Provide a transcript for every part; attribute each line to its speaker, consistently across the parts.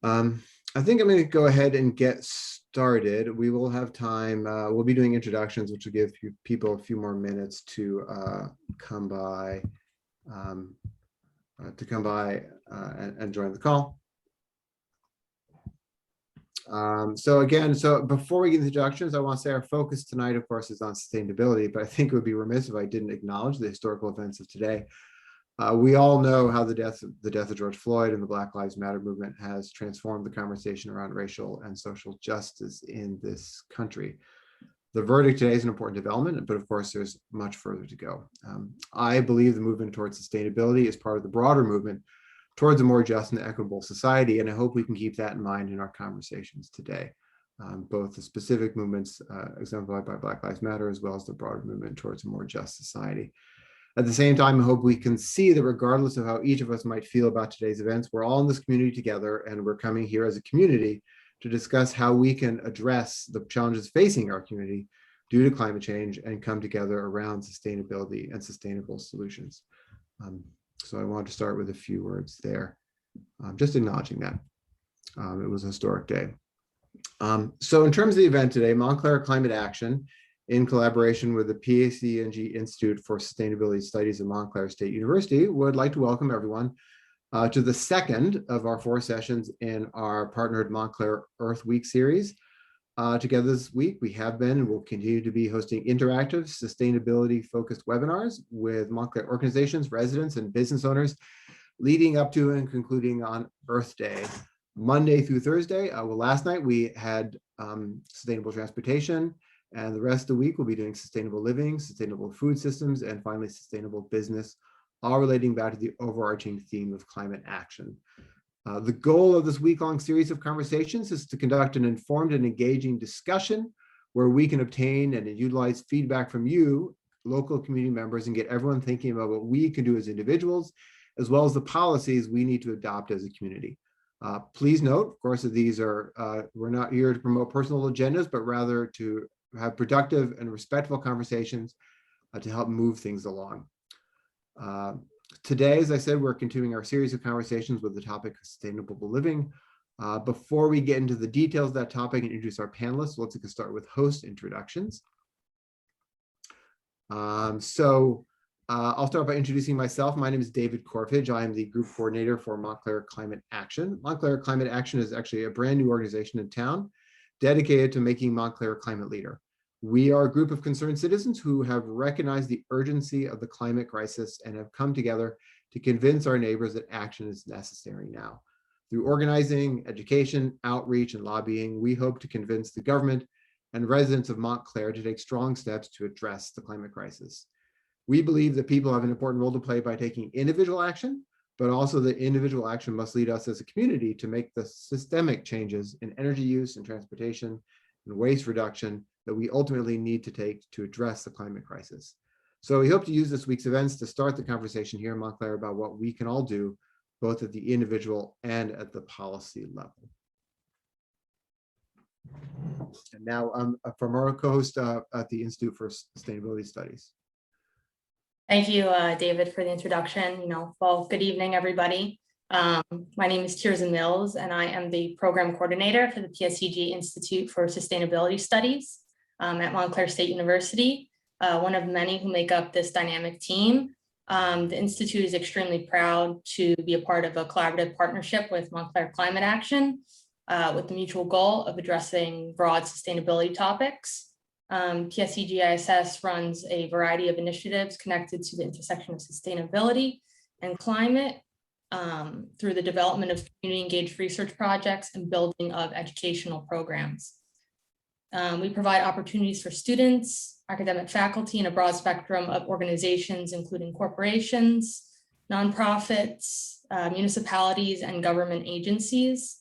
Speaker 1: I think I'm going to go ahead and get started. We will have time. We'll be doing introductions, which will give people a few more minutes to come by, um, and join the call. So before we get into introductions, I want to say our focus tonight, of course, is on sustainability, but I think it would be remiss if I didn't acknowledge the historical events of today. We all know how the death of George Floyd and the Black Lives Matter movement has transformed the conversation around racial and social justice in this country. The verdict today is an important development, but of course, there's much further to go. I believe the movement towards sustainability is part of the broader movement towards a more just and equitable society, and I hope we can keep that in mind in our conversations today. Both the specific movements exemplified by Black Lives Matter, as well as the broader movement towards a more just society. At the same time, I hope we can see that regardless of how each of us might feel about today's events, we're all in this community together, and we're coming here as a community to discuss how we can address the challenges facing our community due to climate change and come together around sustainability and sustainable solutions. So I want to start with a few words there, just acknowledging that. It was a historic day. So in terms of the event today, Montclair Climate Action, in collaboration with the PAC&G Institute for Sustainability Studies at Montclair State University, would like to welcome everyone to the second of our 4 sessions in our partnered Montclair Earth Week series. Together this week, we have been and will continue to be hosting interactive, sustainability-focused webinars with Montclair organizations, residents, and business owners, leading up to and concluding on Earth Day, Monday through Thursday. Well, last night we had sustainable transportation, and the rest of the week we'll be doing sustainable living, sustainable food systems, and finally sustainable business, all relating back to the overarching theme of climate action. The goal of this week-long series of conversations is to conduct an informed and engaging discussion where we can obtain and utilize feedback from you, local community members, and get everyone thinking about what we can do as individuals, as well as the policies we need to adopt as a community. Please note, of course, that these are, we're not here to promote personal agendas, but rather to have productive and respectful conversations to help move things along. Today, as I said, we're continuing our series of conversations with the topic of sustainable living. Before we get into the details of that topic and introduce our panelists, let's start with host introductions. I'll start by introducing myself. My name is David Corfidge. I am the group coordinator for Montclair Climate Action. Montclair Climate Action is actually a brand new organization in town dedicated to making Montclair a climate leader. We are a group of concerned citizens who have recognized the urgency of the climate crisis and have come together to convince our neighbors that action is necessary now. Through organizing, education, outreach, and lobbying, we hope to convince the government and residents of Montclair to take strong steps to address the climate crisis. We believe that people have an important role to play by taking individual action, but also that individual action must lead us as a community to make the systemic changes in energy use and transportation and waste reduction that we ultimately need to take to address the climate crisis. So we hope to use this week's events to start the conversation here in Montclair about what we can all do, both at the individual and at the policy level. And now from our co-host at the Institute for Sustainability Studies.
Speaker 2: Thank you, David, for the introduction. Well, good evening, everybody. My name is Tirza Mills, and I am the program coordinator for the PSCG Institute for Sustainability Studies at Montclair State University, one of many who make up this dynamic team. The Institute is extremely proud to be a part of a collaborative partnership with Montclair Climate Action with the mutual goal of addressing broad sustainability topics. PSCG-ISS runs a variety of initiatives connected to the intersection of sustainability and climate through the development of community-engaged research projects and building of educational programs. We provide opportunities for students, academic faculty, and a broad spectrum of organizations, including corporations, nonprofits, municipalities, and government agencies.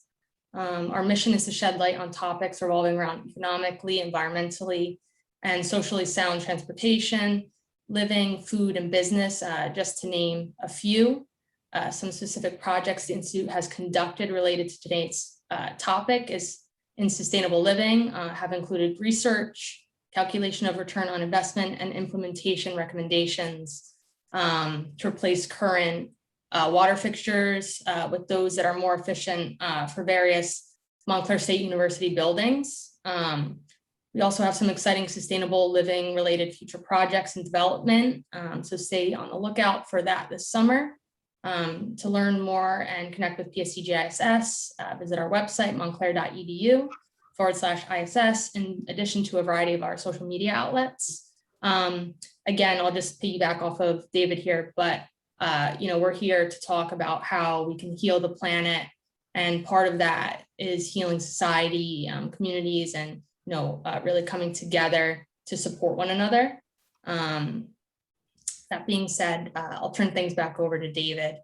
Speaker 2: Our mission is to shed light on topics revolving around economically, environmentally, and socially sound transportation, living, food, and business, just to name a few. Some specific projects the Institute has conducted related to today's topic is in sustainable living, have included research, calculation of return on investment, and implementation recommendations to replace current water fixtures with those that are more efficient for various Montclair State University buildings. We also have some exciting sustainable living related future projects and development. So stay on the lookout for that this summer. To learn more and connect with PSCGISS, visit our website, montclair.edu/ISS, in addition to a variety of our social media outlets. Again, I'll just piggyback off of David here, but we're here to talk about how we can heal the planet. And part of that is healing society, communities, and really coming together to support one another. That being said, I'll turn things back over to David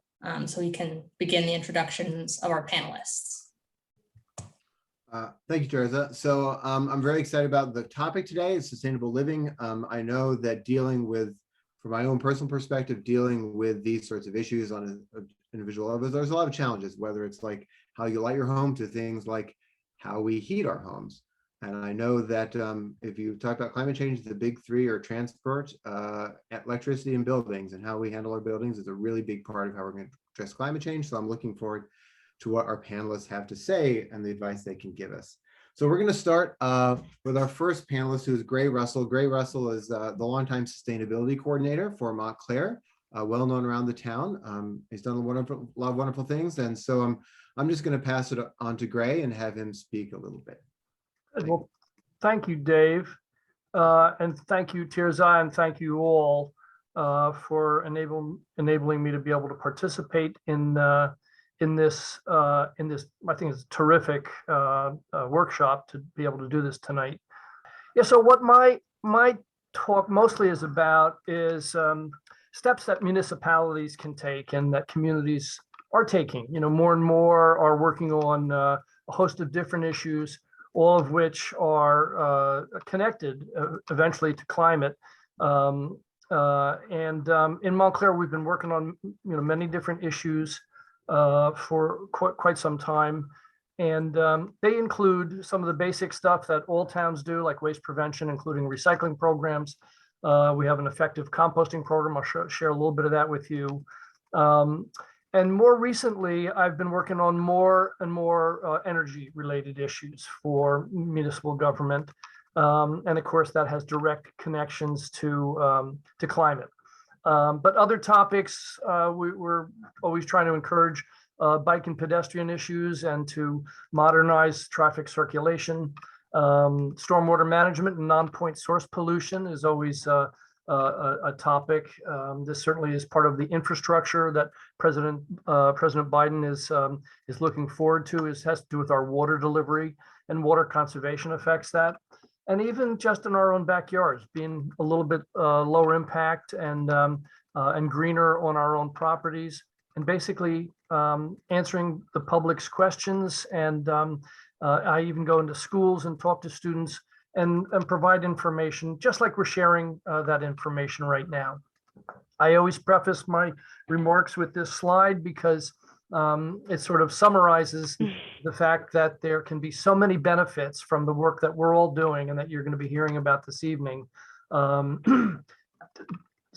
Speaker 2: so we can begin the introductions of our panelists.
Speaker 1: Thank you, Teresa. So I'm very excited about the topic today, sustainable living. I know that from my own personal perspective, dealing with these sorts of issues on an individual level, there's a lot of challenges, whether it's like how you light your home to things like how we heat our homes. And I know that if you talk about climate change, the big three are transport, electricity, and buildings, and how we handle our buildings is a really big part of how we're going to address climate change. So I'm looking forward to what our panelists have to say and the advice they can give us. So we're going to start with our first panelist, who is Gray Russell. Gray Russell is the longtime sustainability coordinator for Montclair, well known around the town. He's done a lot of wonderful things. And so I'm just going to pass it on to Gray and have him speak a little bit.
Speaker 3: Well, thank you, Dave, and thank you, Tirzai, and thank you all for enabling me to be able to participate in this I think it's terrific workshop to be able to do this tonight. Yeah. So what my talk mostly is about is steps that municipalities can take and that communities are taking. More and more are working on a host of different issues, all of which are connected eventually to climate. And in Montclair, we've been working on many different issues for quite some time. And they include some of the basic stuff that all towns do, like waste prevention, including recycling programs. We have an effective composting program. I'll share a little bit of that with you. And more recently, I've been working on more and more energy-related issues for municipal government, and of course, that has direct connections to climate. But other topics, we're always trying to encourage bike and pedestrian issues and to modernize traffic circulation. Stormwater management and non-point source pollution is always a topic. This certainly is part of the infrastructure that President Biden is looking forward to. It has to do with our water delivery, and water conservation affects that. And even just in our own backyards, being a little bit lower impact and greener on our own properties, and basically answering the public's questions. And I even go into schools and talk to students and provide information, just like we're sharing that information right now. I always preface my remarks with this slide because it sort of summarizes the fact that there can be so many benefits from the work that we're all doing and that you're going to be hearing about this evening.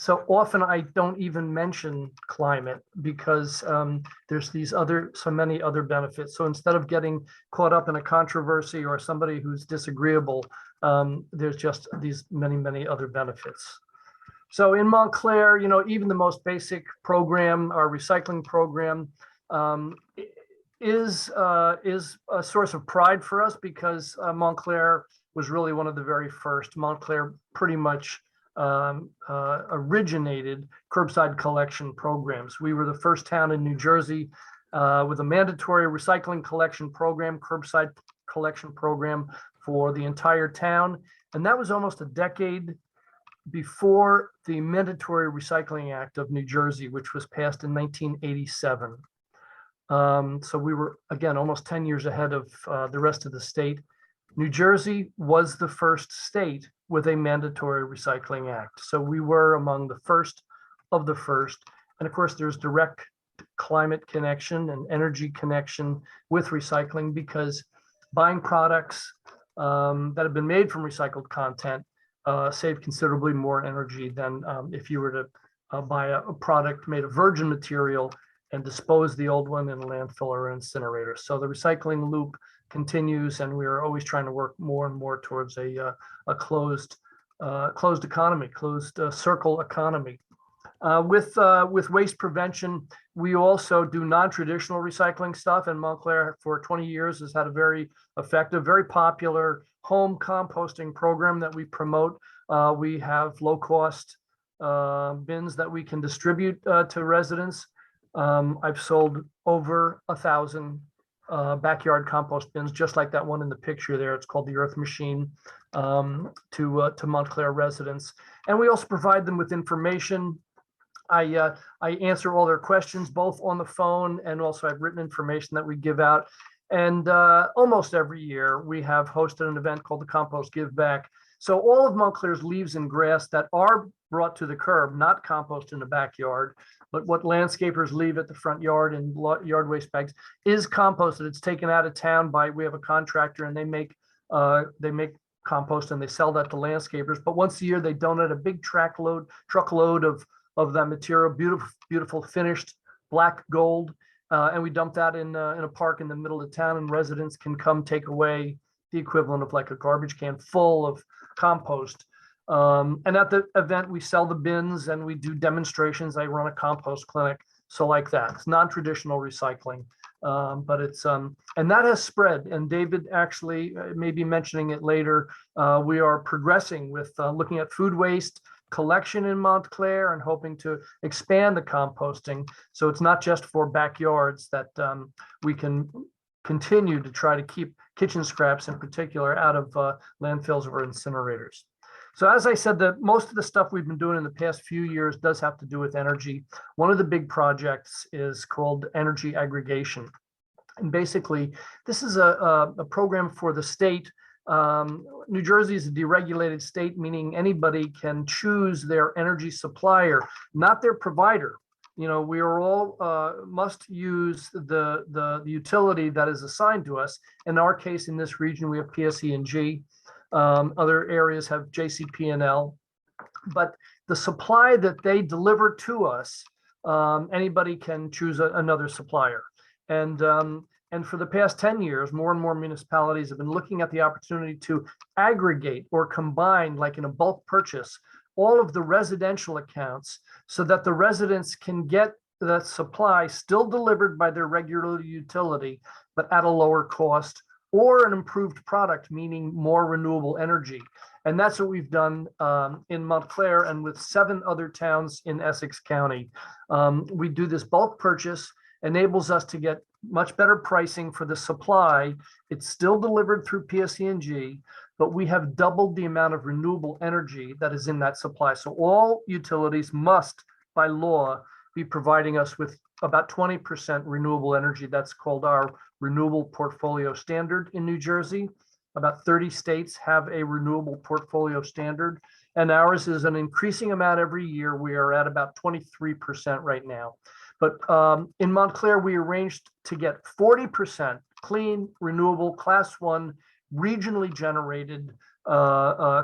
Speaker 3: So often I don't even mention climate because there's so many other benefits. So instead of getting caught up in a controversy or somebody who's disagreeable, there's just these many other benefits. So in Montclair, even the most basic program, our recycling program, is a source of pride for us because Montclair was really one of the very first. Montclair pretty much originated curbside collection programs. We were the first town in New Jersey with a mandatory recycling collection program, curbside collection program for the entire town. And that was almost a decade before the Mandatory Recycling Act of New Jersey, which was passed in 1987. So we were, again, almost 10 years ahead of the rest of the state. New Jersey was the first state with a mandatory recycling act. So we were among the first of the first. And of course, there's direct climate connection and energy connection with recycling because buying products that have been made from recycled content save considerably more energy than if you were to buy a product made of virgin material and dispose the old one in a landfill or incinerator. So the recycling loop continues, and we are always trying to work more and more towards a closed economy, closed circle economy. With waste prevention, we also do non-traditional recycling stuff, and Montclair for 20 years has had a very effective, very popular home composting program that we promote. We have low-cost bins that we can distribute to residents. I've sold over 1,000 backyard compost bins, just like that one in the picture there. It's called the Earth Machine, to Montclair residents. And we also provide them with information. I answer all their questions, both on the phone, and also I have written information that we give out. And almost every year we have hosted an event called the Compost Give Back. So all of Montclair's leaves and grass that are brought to the curb, not compost in the backyard, but what landscapers leave at the front yard in yard waste bags, is composted. It's taken out of town we have a contractor, and they make compost and they sell that to landscapers. But once a year they donate a big truckload of that material, beautiful finished black gold, and we dump that in a park in the middle of town, and residents can come take away the equivalent of like a garbage can full of compost. And at the event, we sell the bins and we do demonstrations. I run a compost clinic. So like that, it's non-traditional recycling, but it's, and that has spread. And David actually may be mentioning it later. We are progressing with looking at food waste collection in Montclair and hoping to expand the composting. So it's not just for backyards, that we can continue to try to keep kitchen scraps in particular out of landfills or incinerators. So as I said, most of the stuff we've been doing in the past few years does have to do with energy. One of the big projects is called energy aggregation. And basically, this is a program for the state. New Jersey is a deregulated state, meaning anybody can choose their energy supplier, not their provider. You know, we are all must use the utility that is assigned to us. In our case, in this region, we have PSE&G. Other areas have JCP&L. But the supply that they deliver to us, anybody can choose another supplier. And for the past 10 years, more and more municipalities have been looking at the opportunity to aggregate or combine, like in a bulk purchase, all of the residential accounts so that the residents can get that supply still delivered by their regular utility, but at a lower cost, or an improved product, meaning more renewable energy. And that's what we've done in Montclair and with 7 other towns in Essex County. We do this bulk purchase, enables us to get much better pricing for the supply. It's still delivered through PSE&G, but we have doubled the amount of renewable energy that is in that supply. So all utilities must, by law, be providing us with about 20% renewable energy. That's called our renewable portfolio standard in New Jersey. About 30 states have a renewable portfolio standard, and ours is an increasing amount every year. We are at about 23% right now. But in Montclair, we arranged to get 40% clean, renewable, class 1, regionally generated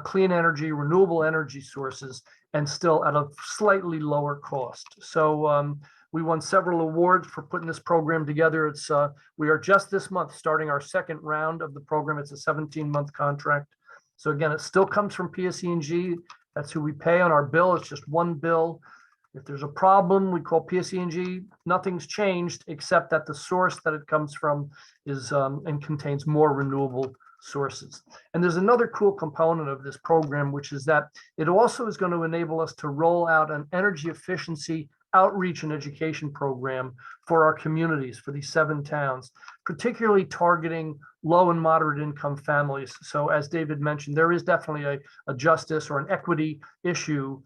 Speaker 3: clean energy, renewable energy sources, and still at a slightly lower cost. So we won several awards for putting this program together. It's we are just this month starting our second round of the program. It's a 17-month contract. So again, it still comes from PSE&G. That's who we pay on our bill. It's just one bill. If there's a problem, we call PSE&G. Nothing's changed except that the source that it comes from is and contains more renewable sources. And there's another cool component of this program, which is that it also is going to enable us to roll out an energy efficiency outreach and education program for our communities, for these 7 towns, particularly targeting low and moderate income families. So as David mentioned, there is definitely a justice or an equity issue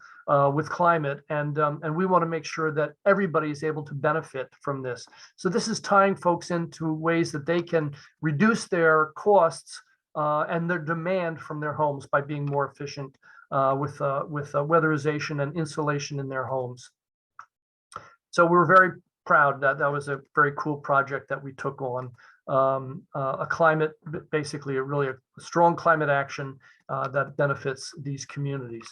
Speaker 3: with climate, and we want to make sure that everybody is able to benefit from this. So this is tying folks into ways that they can reduce their costs and their demand from their homes by being more efficient with weatherization and insulation in their homes. So we're very proud that that was a very cool project that we took on. A climate, basically a strong climate action that benefits these communities.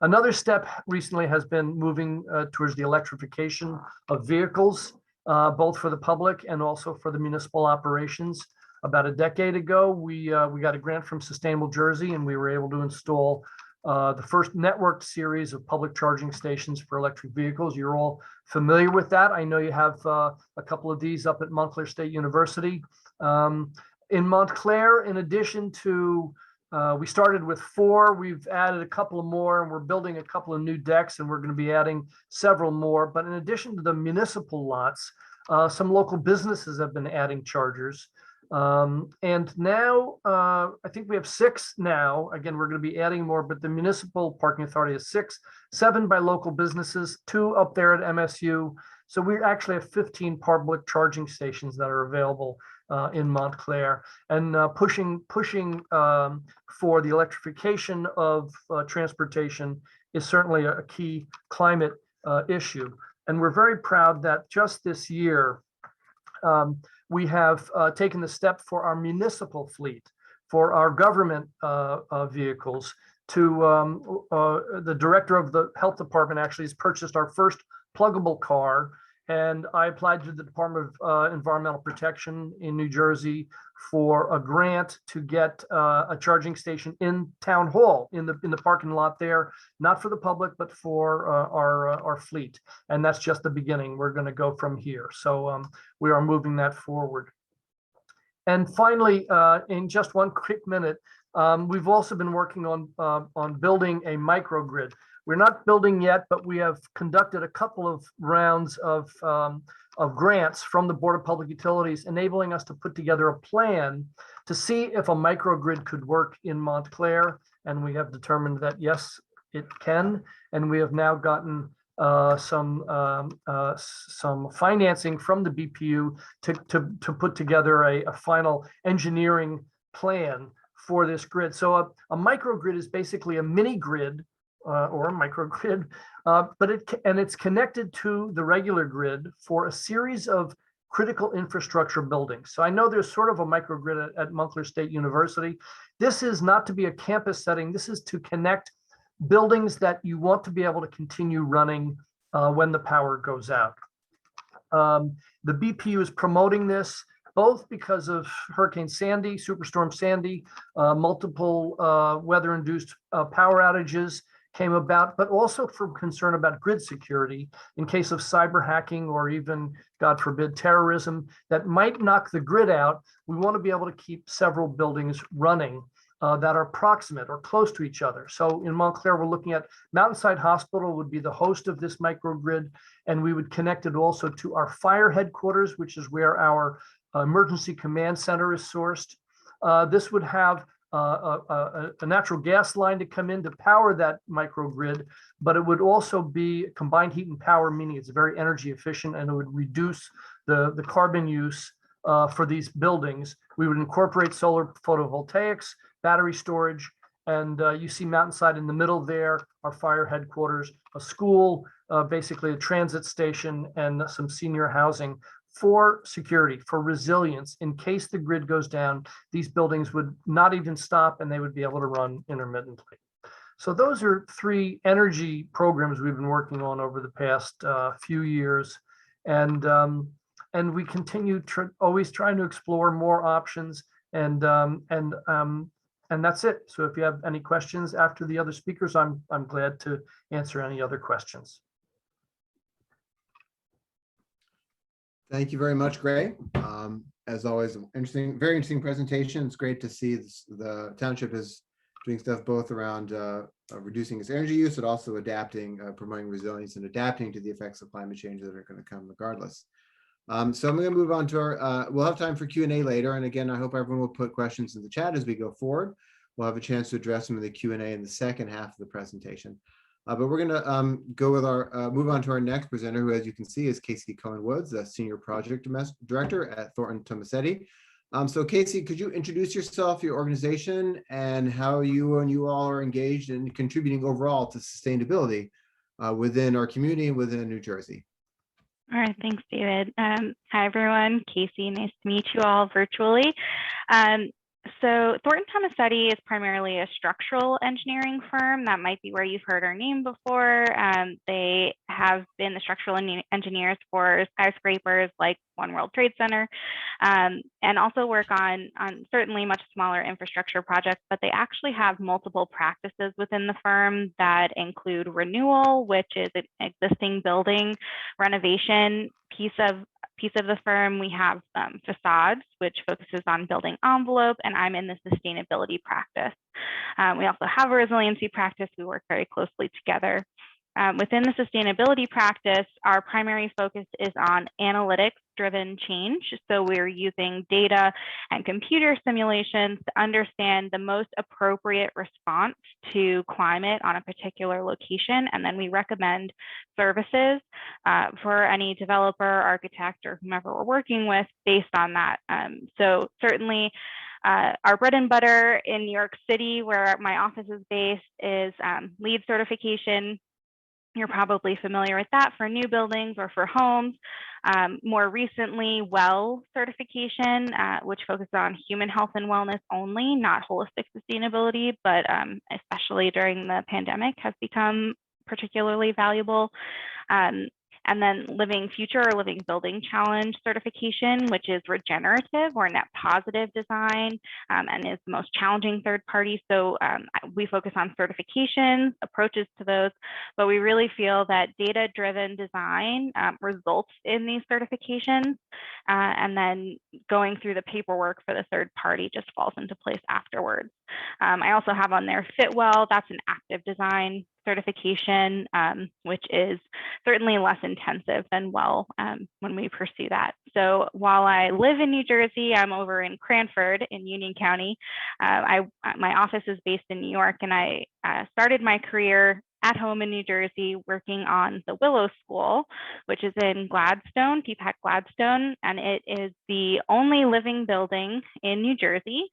Speaker 3: Another step recently has been moving towards the electrification of vehicles. both for the public and also for the municipal operations. About a decade ago, we got a grant from Sustainable Jersey, and we were able to install the first networked series of public charging stations for electric vehicles. You're all familiar with that. I know you have a couple of these up at Montclair State University. In Montclair, in addition to, we started with 4, we've added a couple of more, and we're building a couple of new decks, and we're going to be adding several more. But in addition to the municipal lots, some local businesses have been adding chargers. And now I think we have 6 now. Again, we're going to be adding more, but the municipal parking authority has 6, 7 by local businesses, 2 up there at MSU. So we actually have 15 public charging stations that are available in Montclair, and pushing for the electrification of transportation is certainly a key climate issue. And we're very proud that just this year, we have taken the step for our municipal fleet, for our government vehicles, to the director of the health department actually has purchased our first pluggable car. And I applied to the Department of Environmental Protection in New Jersey for a grant to get a charging station in Town Hall, in the parking lot there, not for the public, but for our fleet. And that's just the beginning. We're going to go from here. So we are moving that forward. And finally, in just one quick minute, we've also been working on building a microgrid. We're not building yet, but we have conducted a couple of rounds of grants from the Board of Public Utilities, enabling us to put together a plan to see if a microgrid could work in Montclair. And we have determined that, yes, it can. And we have now gotten some financing from the BPU to put together a final engineering plan for this grid. So a microgrid is basically a mini grid or a microgrid, but it's connected to the regular grid for a series of critical infrastructure buildings. So I know there's sort of a microgrid at Montclair State University. This is not to be a campus setting. This is to connect buildings that you want to be able to continue running when the power goes out. The BPU is promoting this both because of Hurricane Sandy, Superstorm Sandy, multiple weather-induced power outages came about, but also from concern about grid security in case of cyber hacking or even, God forbid, terrorism that might knock the grid out. We want to be able to keep several buildings running that are proximate or close to each other. So in Montclair, we're looking at Mountainside Hospital would be the host of this microgrid, and we would connect it also to our fire headquarters, which is where our emergency command center is sourced. This would have a natural gas line to come in to power that microgrid, but it would also be combined heat and power, meaning it's very energy efficient, and it would reduce the carbon use for these buildings. We would incorporate solar photovoltaics, battery storage, and you see Mountainside in the middle there, our fire headquarters, a school, basically a transit station, and some senior housing for security, for resilience. In case the grid goes down, these buildings would not even stop and they would be able to run intermittently. So those are 3 energy programs we've been working on over the past few years. And we continue always trying to explore more options, and that's it. So if you have any questions after the other speakers, I'm glad to answer any other questions.
Speaker 1: Thank you very much, Gray. As always, very interesting presentation. It's great to see the township is doing stuff both around reducing its energy use, but also adapting, promoting resilience and adapting to the effects of climate change that are going to come regardless. So I'm going to move on to our, we'll have time for Q&A later. And again, I hope everyone will put questions in the chat as we go forward. We'll have a chance to address them in the Q&A in the second half of the presentation. But we're going to go with our move on to our next presenter, who, as you can see, is Casey Cohen-Woods, the Senior Project Director at Thornton Tomasetti. So Casey, could you introduce yourself, your organization, and how you all are engaged in contributing overall to sustainability within our community and within New Jersey?
Speaker 4: All right, thanks, David. Hi, everyone. Casey, nice to meet you all virtually. So Thornton Tomasetti is primarily a structural engineering firm. That might be where you've heard our name before. They have been the structural engineers for skyscrapers like One World Trade Center, and also work on certainly much smaller infrastructure projects, but they actually have multiple practices within the firm that include renewal, which is an existing building renovation piece of the firm. We have facades, which focuses on building envelope, and I'm in the sustainability practice. We also have a resiliency practice. We work very closely together. Within the sustainability practice, our primary focus is on analytics-driven change. So we're using data and computer simulations to understand the most appropriate response to climate on a particular location. And then we recommend services for any developer, architect, or whomever we're working with based on that. So certainly, our bread and butter in New York City, where my office is based, is LEED certification. You're probably familiar with that for new buildings or for homes. More recently, WELL certification, which focuses on human health and wellness only, not holistic sustainability, but especially during the pandemic has become particularly valuable. And then Living Future or Living Building Challenge certification, which is regenerative or net positive design, and is the most challenging third party. So we focus on certifications, approaches to those, but we really feel that data-driven design results in these certifications, and then going through the paperwork for the third party just falls into place afterwards. I also have on there Fitwell. That's an active design certification, which is certainly less intensive than WELL when we pursue that. So while I live in New Jersey, I'm over in Cranford in Union County. My office is based in New York, and I started my career at home in New Jersey working on the Willow School, which is in Gladstone, Peapack Gladstone, and it is the only living building in New Jersey.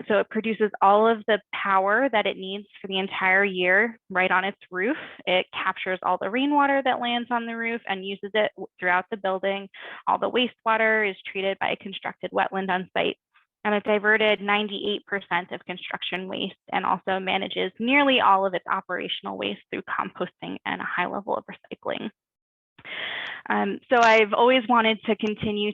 Speaker 4: So it produces all of the power that it needs for the entire year right on its roof. It captures all the rainwater that lands on the roof and uses it throughout the building. All the wastewater is treated by a constructed wetland on site. And it diverted 98% of construction waste and also manages nearly all of its operational waste through composting and a high level of recycling. So I've always wanted to continue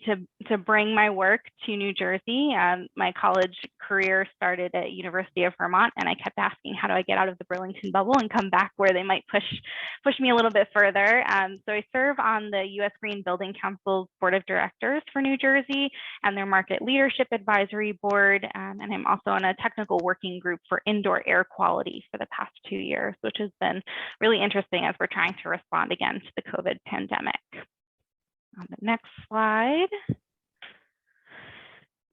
Speaker 4: to bring my work to New Jersey. My college career started at University of Vermont, and I kept asking, how do I get out of the Burlington bubble and come back where they might push me a little bit further? So I serve on the U.S. Green Building Council's Board of Directors for New Jersey and their Market Leadership Advisory Board, and I'm also on a technical working group for indoor air quality for the past 2 years, which has been really interesting as we're trying to respond again to the COVID pandemic. On the next slide.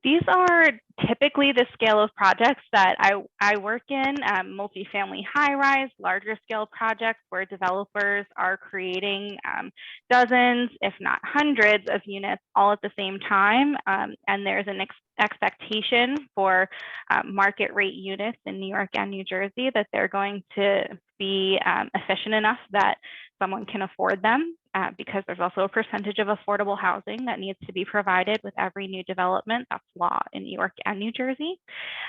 Speaker 4: These are typically the scale of projects that I work in, multifamily high-rise, larger scale projects where developers are creating dozens, if not hundreds of units all at the same time. And there's an expectation for market rate units in New York and New Jersey that they're going to be efficient enough that someone can afford them. Because there's also a percentage of affordable housing that needs to be provided with every new development. That's law in New York and New Jersey.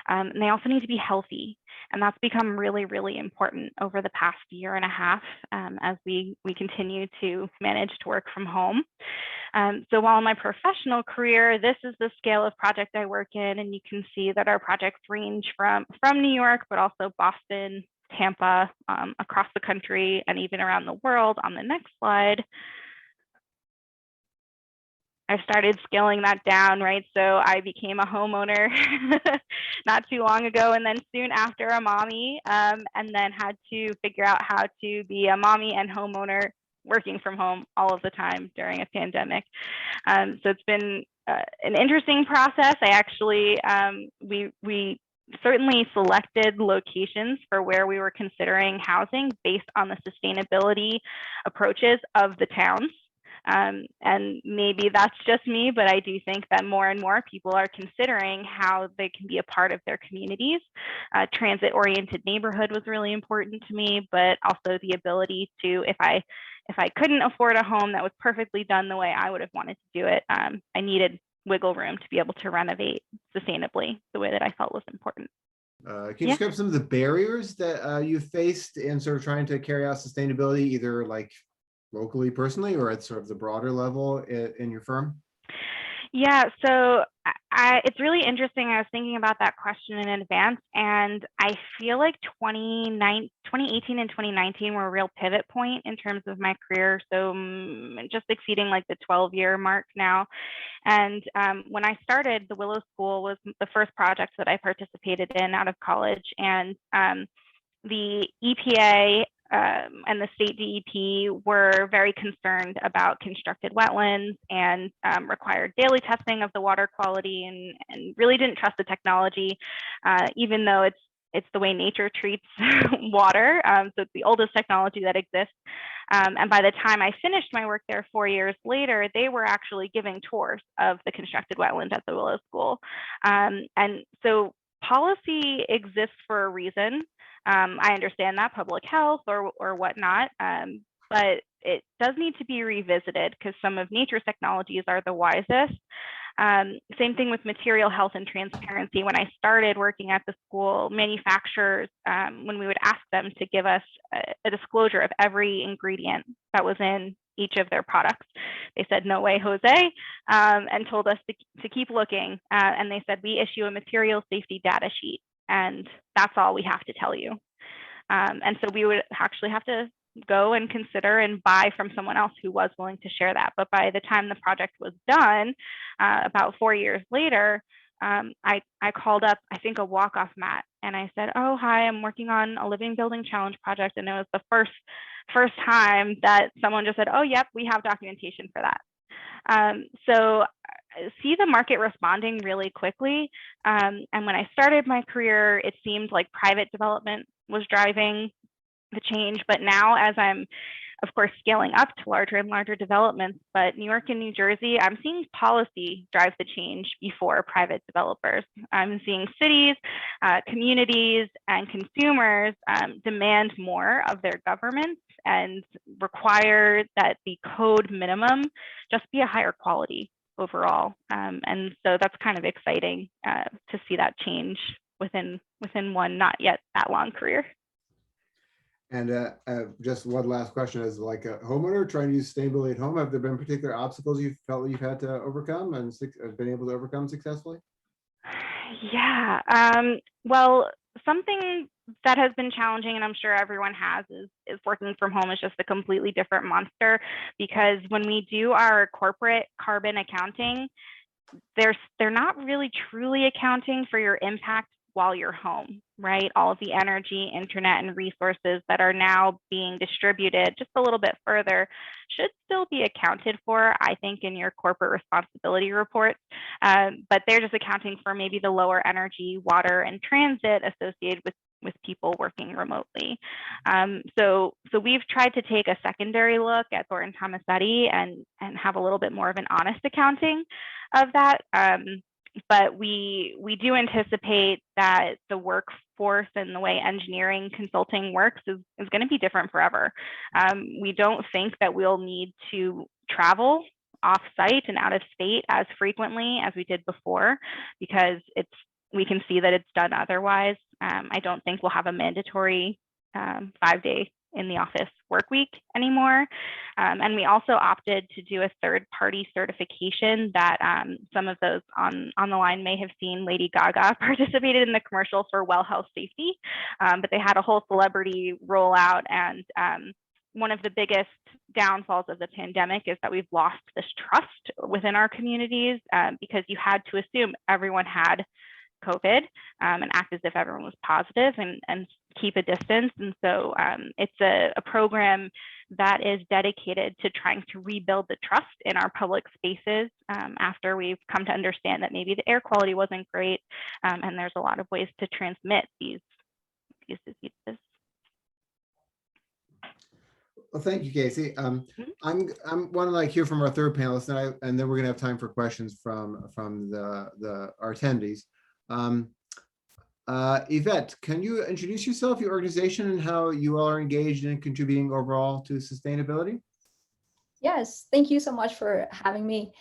Speaker 4: And they also need to be healthy. And that's become really, really important over the past year and a half as we continue to manage to work from home. So while in my professional career, this is the scale of project I work in, and you can see that our projects range from New York, but also Boston, Tampa, across the country, and even around the world. On the next slide, I started scaling that down, right? So I became a homeowner not too long ago, and then soon after a mommy, and then had to figure out how to be a mommy and homeowner working from home all of the time during a pandemic. So it's been an interesting process. I actually, we certainly selected locations for where we were considering housing based on the sustainability approaches of the towns. And maybe that's just me, but I do think that more and more people are considering how they can be a part of their communities. Transit-oriented neighborhood was really important to me, but also the ability to, if I couldn't afford a home that was perfectly done the way I would have wanted to do it, I needed wiggle room to be able to renovate sustainably the way that I felt was important.
Speaker 1: Can you
Speaker 4: Yeah.
Speaker 1: describe some of the barriers that you faced in sort of trying to carry out sustainability, either like locally, personally, or at sort of the broader level in your firm?
Speaker 4: Yeah, so it's really interesting. I was thinking about that question in advance, and I feel like 2018 and 2019 were a real pivot point in terms of my career. So just exceeding like the 12-year mark now. And when I started, the Willow School was the first project that I participated in out of college. And the EPA and the state DEP were very concerned about constructed wetlands and required daily testing of the water quality, and really didn't trust the technology, even though it's the way nature treats water. So it's the oldest technology that exists. And by the time I finished my work there 4 years later, they were actually giving tours of the constructed wetlands at the Willow School. And so policy exists for a reason. I understand that, public health or whatnot, but it does need to be revisited because some of nature's technologies are the wisest. Same thing with material health and transparency. When I started working at the school, manufacturers, when we would ask them to give us a disclosure of every ingredient that was in each of their products, they said, "No way, Jose," and told us to keep looking. And they said, "We issue a material safety data sheet, and that's all we have to tell you." And so we would actually have to go and consider and buy from someone else who was willing to share that. But by the time the project was done, about 4 years later, I called up, I think, a walk-off mat, and I said, "Oh, hi, I'm working on a Living Building Challenge project." And it was the first time that someone just said, "Oh, yep, we have documentation for that." So see the market responding really quickly. And when I started my career, it seemed like private development was driving the change. But now, as I'm, of course, scaling up to larger and larger developments, but New York and New Jersey, I'm seeing policy drive the change before private developers. I'm seeing cities, communities, and consumers demand more of their governments and require that the code minimum just be a higher quality overall. And so that's kind of exciting to see that change within one not yet that long career.
Speaker 1: And just one last question: as like a homeowner trying to use sustainability at home, have there been particular obstacles you felt you've had to overcome and been able to overcome successfully?
Speaker 4: Yeah. Well, something that has been challenging, and I'm sure everyone has, is working from home is just a completely different monster, because when we do our corporate carbon accounting, they're not really truly accounting for your impact while you're home, right? All of the energy, internet, and resources that are now being distributed just a little bit further should still be accounted for, I think, in your corporate responsibility report. But they're just accounting for maybe the lower energy, water, and transit associated with people working remotely. So we've tried to take a secondary look at Thornton Tomasetti and have a little bit more of an honest accounting of that. But we do anticipate that the workforce and the way engineering consulting works is going to be different forever. We don't think that we'll need to travel off-site and out of state as frequently as we did before, because we can see that it's done otherwise. I don't think we'll have a mandatory 5-day in the office work week anymore. And we also opted to do a third-party certification that some of those on the line may have seen. Lady Gaga participated in the commercial for Well Health Safety, but they had a whole celebrity rollout. And one of the biggest downfalls of the pandemic is that we've lost this trust within our communities, because you had to assume everyone had COVID and act as if everyone was positive and keep a distance. And so it's a program that is dedicated to trying to rebuild the trust in our public spaces after we've come to understand that maybe the air quality wasn't great, and there's a lot of ways to transmit these diseases.
Speaker 1: Well, thank you, Casey. I'm want to like hear from our third panelist, and then we're gonna have time for questions from our attendees. Yvette, can you introduce yourself, your organization, and how you all are engaged in contributing overall to sustainability?
Speaker 5: Yes, thank you so much for having me.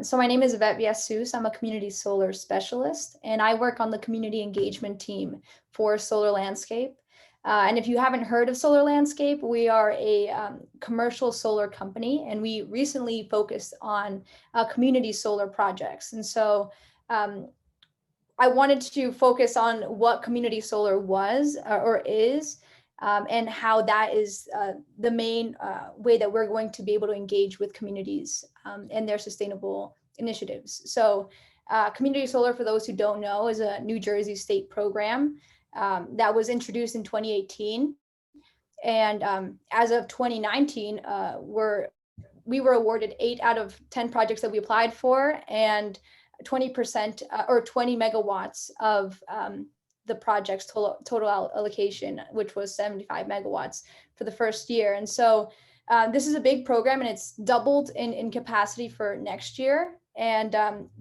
Speaker 5: So my name is Yvette Viasus. I'm a community solar specialist, and I work on the community engagement team for Solar Landscape. And if you haven't heard of Solar Landscape, we are a commercial solar company, and we recently focused on community solar projects. And so um, I wanted to focus on what community solar was or is, and how that is the main way that we're going to be able to engage with communities and their sustainable initiatives. So, community solar, for those who don't know, is a New Jersey state program that was introduced in 2018. And as of 2019, we were awarded 8 out of 10 projects that we applied for, and 20% or 20 megawatts of the project's total allocation, which was 75 megawatts for the first year. And so this is a big program, and it's doubled in capacity for next year. And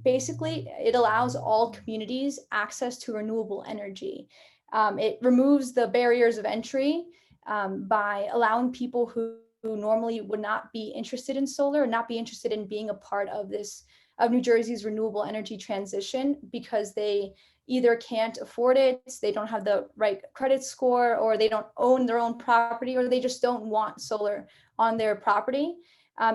Speaker 5: basically, it allows all communities access to renewable energy. It removes the barriers of entry by allowing people who normally would not be interested in solar or not be interested in being a part of New Jersey's renewable energy transition, because they either can't afford it, they don't have the right credit score, or they don't own their own property, or they just don't want solar on their property.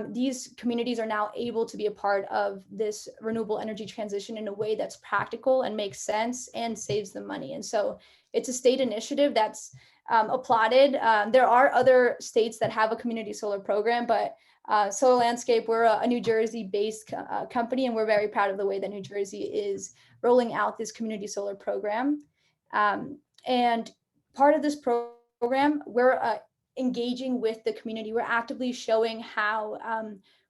Speaker 5: These communities are now able to be a part of this renewable energy transition in a way that's practical and makes sense and saves them money. And so it's a state initiative that's applauded. There are other states that have a community solar program, but Solar Landscape, we're a New Jersey-based company, and we're very proud of the way that New Jersey is rolling out this community solar program. And part of this program, we're engaging with the community. We're actively showing how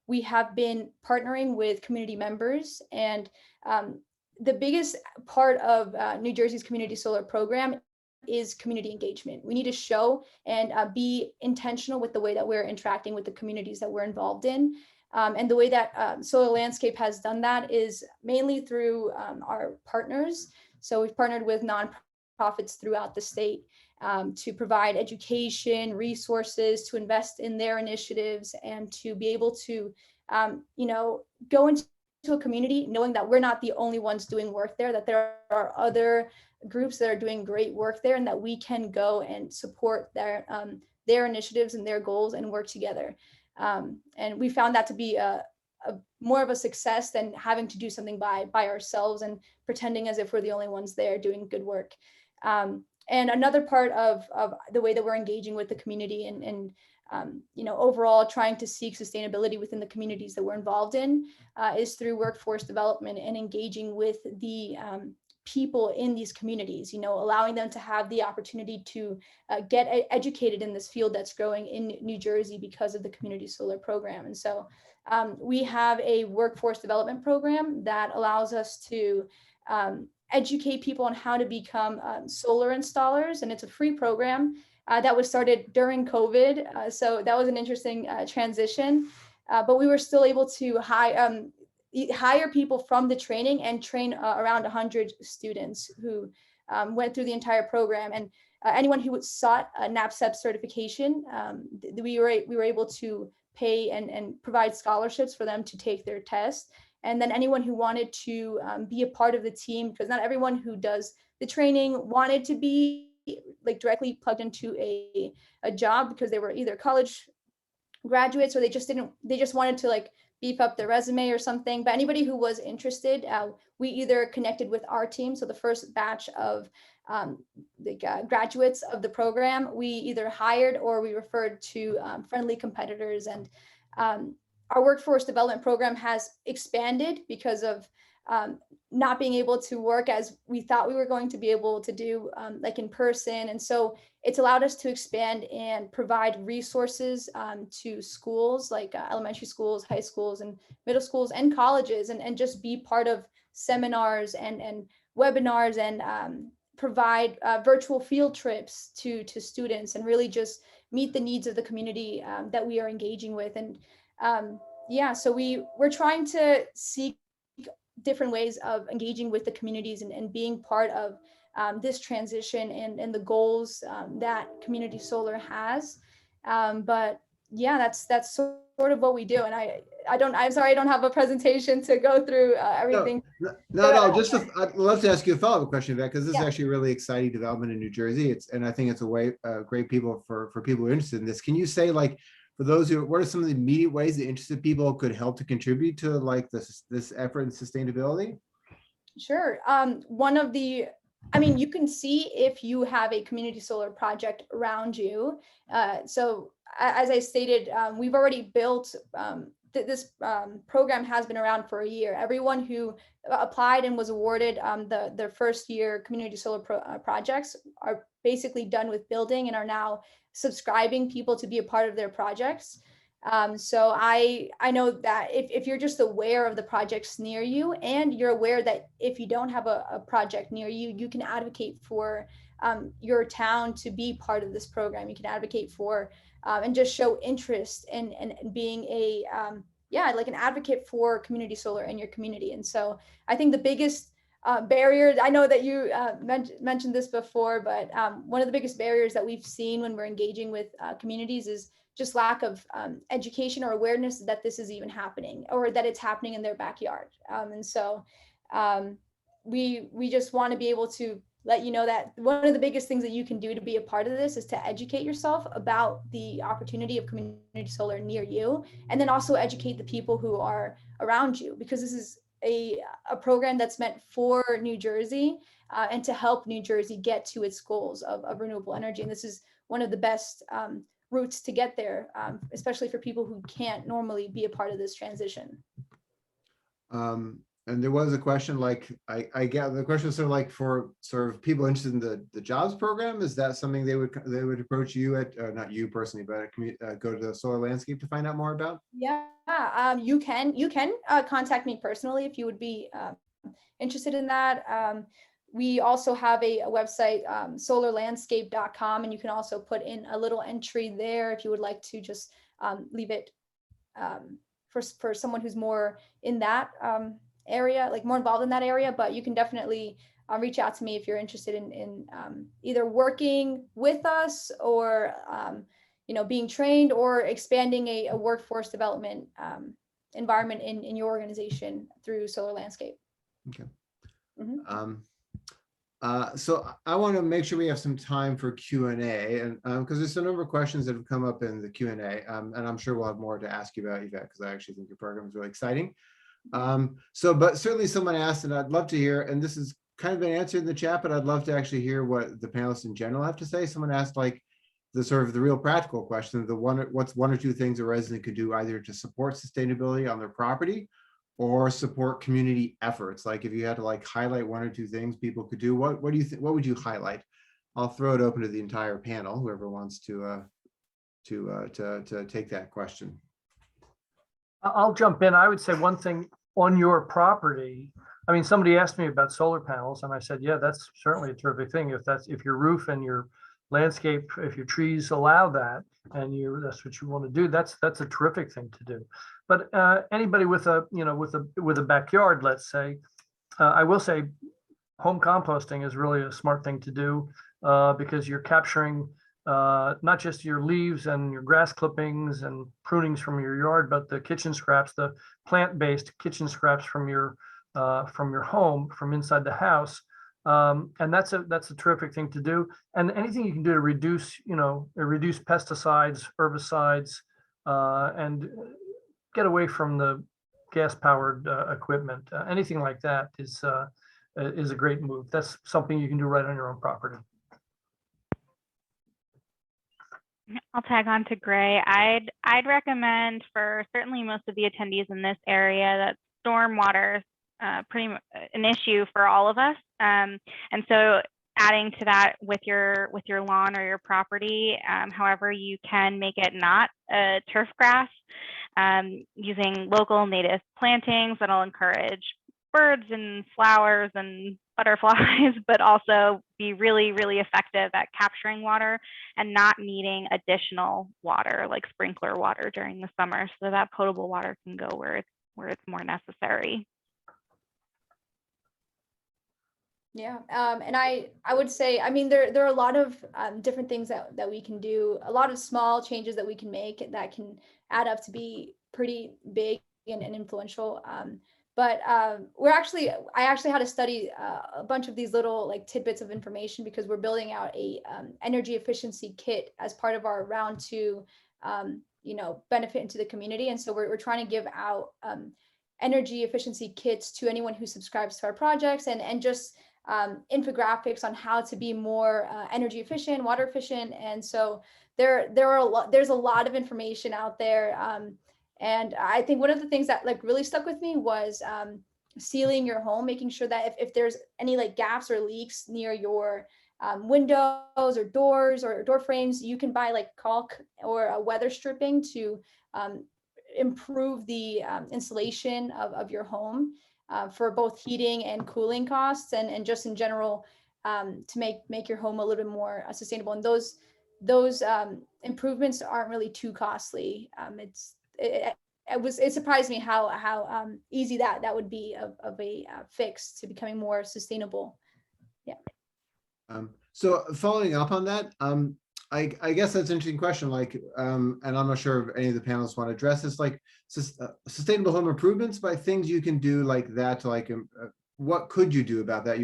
Speaker 5: we have been partnering with community members. And the biggest part of New Jersey's community solar program is community engagement. We need to show and be intentional with the way that we're interacting with the communities that we're involved in. And the way that Solar Landscape has done that is mainly through our partners. So we've partnered with nonprofits throughout the state to provide education, resources, to invest in their initiatives, and to be able to, go into a community knowing that we're not the only ones doing work there, that there are other groups that are doing great work there, and that we can go and support their initiatives and their goals and work together. And we found that to be a more of a success than having to do something by ourselves and pretending as if we're the only ones there doing good work. And another part of the way that we're engaging with the community and overall trying to seek sustainability within the communities that we're involved in is through workforce development and engaging with the people in these communities, allowing them to have the opportunity to get educated in this field that's growing in New Jersey because of the community solar program. And so we have a workforce development program that allows us to educate people on how to become solar installers. And it's a free program that was started during COVID. So that was an interesting transition, but we were still able to hire people from the training and train around 100 students who went through the entire program. And anyone who sought a NAPCEP certification, we were able to pay and provide scholarships for them to take their test. And then anyone who wanted to be a part of the team, because not everyone who does the training wanted to be like directly plugged into a job, because they were either college graduates or they just wanted to like beef up their resume or something. But anybody who was interested, we either connected with our team. So the first batch of graduates of the program, we either hired or we referred to friendly competitors. And our workforce development program has expanded because of not being able to work as we thought we were going to be able to do, like in person. And so it's allowed us to expand and provide resources to schools like elementary schools, high schools, and middle schools and colleges, and just be part of seminars and webinars, and provide virtual field trips to students, and really just meet the needs of the community that we are engaging with. And so we're trying to seek different ways of engaging with the communities and being part of this transition and the goals that community solar has. But yeah, that's sort of what we do. And I'm sorry, I don't have a presentation to go through everything.
Speaker 1: No, just, I'd love to ask you a follow-up question, Vet, because this is
Speaker 5: Yeah.
Speaker 1: actually a really exciting development in New Jersey. And I think it's a way, great people for people who are interested in this. Can you say, like, for those who, what are some of the immediate ways that interested people could help to contribute to like this effort in sustainability?
Speaker 5: Sure. I mean, you can see if you have a community solar project around you. As I stated, we've already built, this program has been around for a year. Everyone who applied and was awarded their first year community solar projects are basically done with building and are now subscribing people to be a part of their projects. So I know that if you're just aware of the projects near you, and you're aware that if you don't have a project near you, you can advocate for your town to be part of this program. You can advocate for and just show interest in being like an advocate for community solar in your community. And so I think the biggest barrier, I know that you mentioned this before, but one of the biggest barriers that we've seen when we're engaging with communities is just lack of education or awareness that this is even happening, or that it's happening in their backyard. And so we just want to be able to let you know that one of the biggest things that you can do to be a part of this is to educate yourself about the opportunity of community solar near you, and then also educate the people who are around you, because this is a program that's meant for New Jersey and to help New Jersey get to its goals of renewable energy. And this is one of the best routes to get there, especially for people who can't normally be a part of this transition.
Speaker 1: And there was a question, like, I get the question, sort of like for sort of people interested in the jobs program, is that something they would approach you at, not you personally, but go to the Solar Landscape to find out more about?
Speaker 5: Yeah, you can contact me personally if you would be interested in that. We also have a website, solarlandscape.com, and you can also put in a little entry there if you would like to just leave it for someone who's more in that area, like more involved in that area. But you can definitely reach out to me if you're interested in either working with us, or being trained, or expanding a workforce development environment in your organization through Solar Landscape.
Speaker 1: Okay.
Speaker 5: Mm-hmm.
Speaker 1: So I want to make sure we have some time for Q&A, and because there's a number of questions that have come up in the Q&A, and I'm sure we'll have more to ask you about, Yvette, because I actually think your program is really exciting. But certainly someone asked, and I'd love to hear, and this has kind of been answered in the chat, but I'd love to actually hear what the panelists in general have to say. Someone asked, like, the sort of the real practical question, what's one or two things a resident could do either to support sustainability on their property or support community efforts. Like, if you had to like highlight one or two things people could do, what do you think, what would you highlight? I'll throw it open to the entire panel, whoever wants to take that question.
Speaker 3: I'll jump in. I would say one thing on your property. I mean, somebody asked me about solar panels, and I said, yeah, that's certainly a terrific thing. If your roof and your landscape, if your trees allow that, and that's what you want to do, that's a terrific thing to do. But anybody with a backyard, let's say, I will say, home composting is really a smart thing to do, because you're capturing not just your leaves and your grass clippings and prunings from your yard, but the kitchen scraps, the plant-based kitchen scraps from your home, from inside the house. And that's a terrific thing to do. And anything you can do to reduce pesticides, herbicides, and get away from the gas-powered equipment. Anything like that is a great move. That's something you can do right on your own property.
Speaker 4: I'll tag on to Gray. I'd recommend for certainly most of the attendees in this area that stormwater is pretty much an issue for all of us. And so adding to that with your lawn or your property, however you can make it not turf grass, using local native plantings that'll encourage birds and flowers and butterflies, but also be really, really effective at capturing water and not needing additional water like sprinkler water during the summer, so that potable water can go where it's more necessary.
Speaker 5: Yeah, and I would say, I mean, there are a lot of different things that we can do, a lot of small changes that we can make that can add up to be pretty big and influential. But I actually had to study a bunch of these little like tidbits of information because we're building out a energy efficiency kit as part of our round two, benefit into the community, and so we're trying to give out energy efficiency kits to anyone who subscribes to our projects and just infographics on how to be more energy efficient, water efficient. And so there's a lot of information out there. And I think one of the things that like really stuck with me was sealing your home, making sure that if there's any like gaps or leaks near your windows or doors or door frames, you can buy like caulk or a weather stripping to improve the insulation of your home for both heating and cooling costs, and just in general to make your home a little bit more sustainable. And those improvements aren't really too costly. It surprised me how easy that would be of a fix to becoming more sustainable. Yeah.
Speaker 1: So following up on that, I guess that's an interesting question. Like, and I'm not sure if any of the panelists want to address this, like sustainable home improvements by things you can do like that to like, what could you do about that?